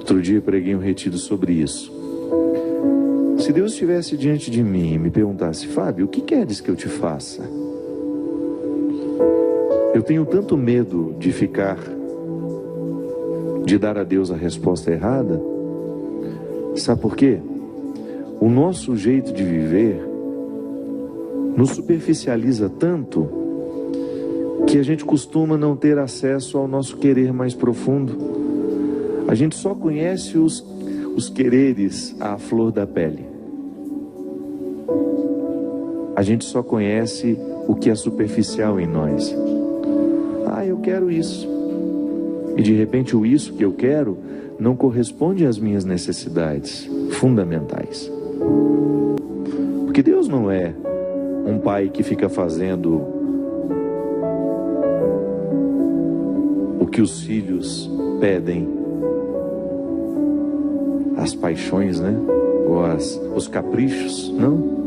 Outro dia preguei um retiro sobre isso. Se Deus estivesse diante de mim e me perguntasse: Fábio, o que queres que eu te faça? Eu tenho tanto medo de dar a Deus a resposta errada. Sabe por quê? O nosso jeito de viver nos superficializa tanto que a gente costuma não ter acesso ao nosso querer mais profundo. A gente só conhece os quereres à flor da pele. A gente só conhece o que é superficial em nós. Ah, eu quero isso. E de repente o isso que eu quero não corresponde às minhas necessidades fundamentais. Porque Deus não é um pai que fica fazendo o que os filhos pedem, as paixões, né? Ou os caprichos, não.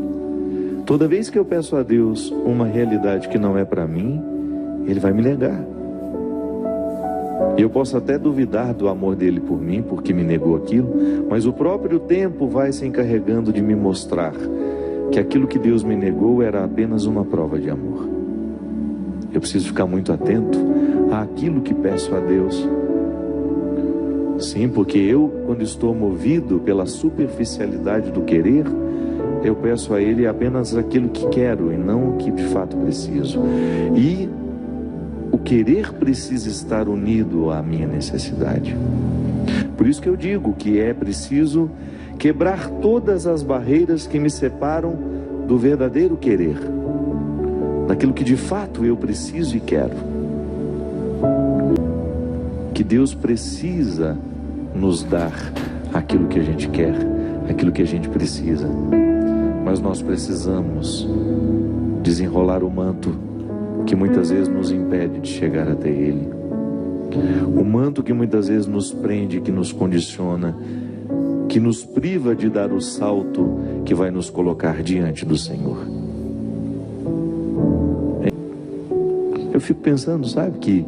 Toda vez que eu peço a Deus uma realidade que não é para mim, Ele vai me negar. Eu posso até duvidar do amor dele por mim, porque me negou aquilo, mas o próprio tempo vai se encarregando de me mostrar que aquilo que Deus me negou era apenas uma prova de amor. Eu preciso ficar muito atento àquilo que peço a Deus. Sim, porque eu, quando estou movido pela superficialidade do querer, eu peço a Ele apenas aquilo que quero e não o que de fato preciso. E o querer precisa estar unido à minha necessidade. Por isso que eu digo que é preciso quebrar todas as barreiras que me separam do verdadeiro querer, daquilo que de fato eu preciso e quero. Que Deus precisa nos dar aquilo que a gente quer, aquilo que a gente precisa. Mas nós precisamos desenrolar o manto que muitas vezes nos impede de chegar até Ele. O manto que muitas vezes nos prende, que nos condiciona, que nos priva de dar o salto que vai nos colocar diante do Senhor. Eu fico pensando, sabe, que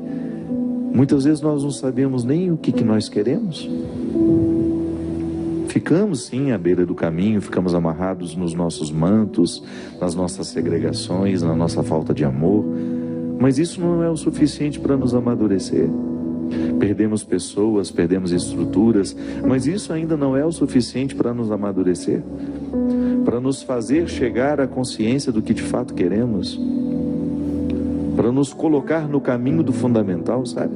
muitas vezes nós não sabemos nem o que nós queremos. Ficamos sim à beira do caminho, ficamos amarrados nos nossos mantos, nas nossas segregações, na nossa falta de amor, mas isso não é o suficiente para nos amadurecer. Perdemos pessoas, perdemos estruturas, mas isso ainda não é o suficiente para nos amadurecer, para nos fazer chegar à consciência do que de fato queremos, para nos colocar no caminho do fundamental, sabe?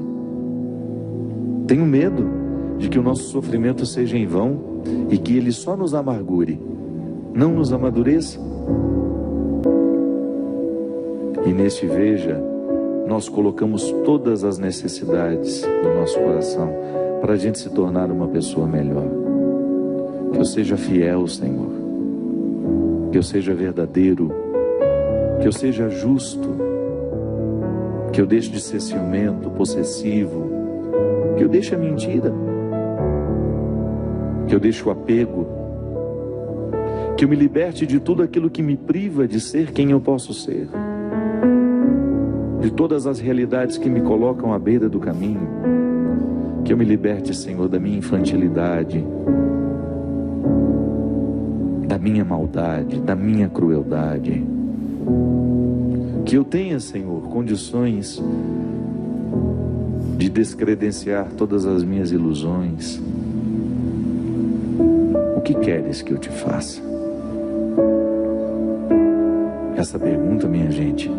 Tenho medo de que o nosso sofrimento seja em vão e que ele só nos amargure, não nos amadureça. E neste veja, nós colocamos todas as necessidades do nosso coração para a gente se tornar uma pessoa melhor. Que eu seja fiel, Senhor, que eu seja verdadeiro, que eu seja justo, que eu deixe de ser ciumento, possessivo, que eu deixe a mentira, que eu deixe o apego, que eu me liberte de tudo aquilo que me priva de ser quem eu posso ser, de todas as realidades que me colocam à beira do caminho, que eu me liberte, Senhor, da minha infantilidade, da minha maldade, da minha crueldade, que eu tenha, Senhor, condições de descredenciar todas as minhas ilusões. O que queres que eu te faça? Essa pergunta, minha gente,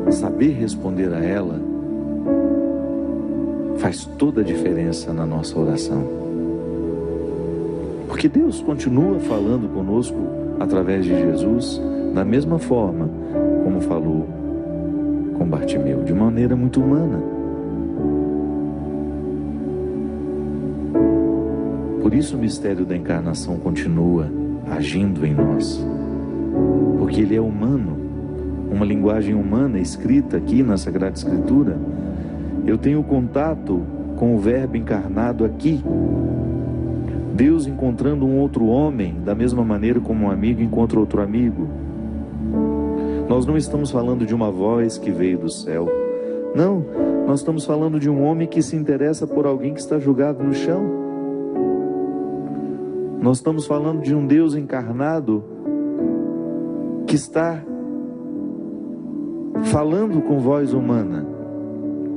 saber responder a ela faz toda a diferença na nossa oração. Porque Deus continua falando conosco através de Jesus da mesma forma como falou com Bartimeu, de maneira muito humana. Por isso o mistério da encarnação continua agindo em nós, porque ele é humano, uma linguagem humana escrita aqui na Sagrada Escritura. Eu tenho contato com o Verbo encarnado aqui, Deus encontrando um outro homem da mesma maneira como um amigo encontra outro amigo. Nós não estamos falando de uma voz que veio do céu, não, Nós estamos falando de um homem que se interessa por alguém que está jogado no chão. Nós estamos falando de um Deus encarnado que está falando com voz humana,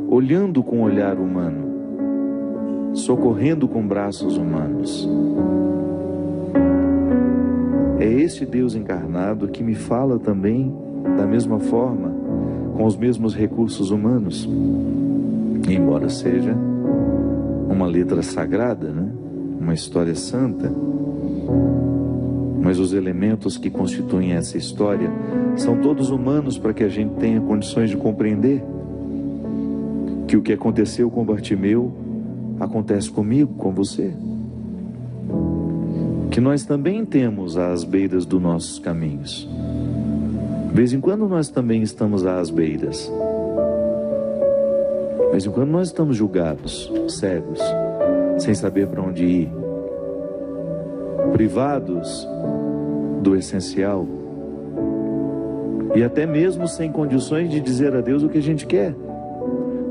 olhando com olhar humano, socorrendo com braços humanos. É este Deus encarnado que me fala também da mesma forma, com os mesmos recursos humanos. Embora seja uma letra sagrada, né? Uma história santa, mas os elementos que constituem essa história são todos humanos, para que a gente tenha condições de compreender que o que aconteceu com Bartimeu acontece comigo, com você. Que nós também temos às beiras dos nossos caminhos. De vez em quando nós também estamos às beiras. De vez em quando nós estamos julgados, cegos, sem saber para onde ir, privados do essencial e até mesmo sem condições de dizer a Deus o que a gente quer.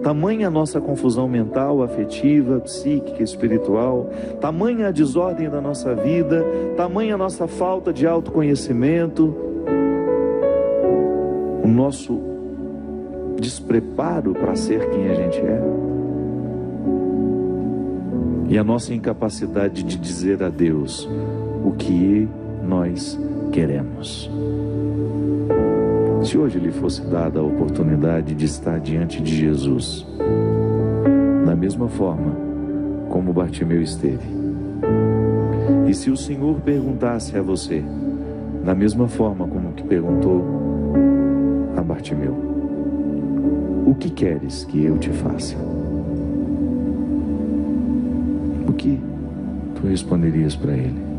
Tamanha a nossa confusão mental, afetiva, psíquica, espiritual, tamanha a desordem da nossa vida, tamanha a nossa falta de autoconhecimento, o nosso despreparo para ser quem a gente é, e a nossa incapacidade de dizer a Deus o que nós queremos. Se hoje lhe fosse dada a oportunidade de estar diante de Jesus, da mesma forma como Bartimeu esteve, e se o Senhor perguntasse a você, da mesma forma como que perguntou a Bartimeu: o que queres que eu te faça? O que tu responderias para ele?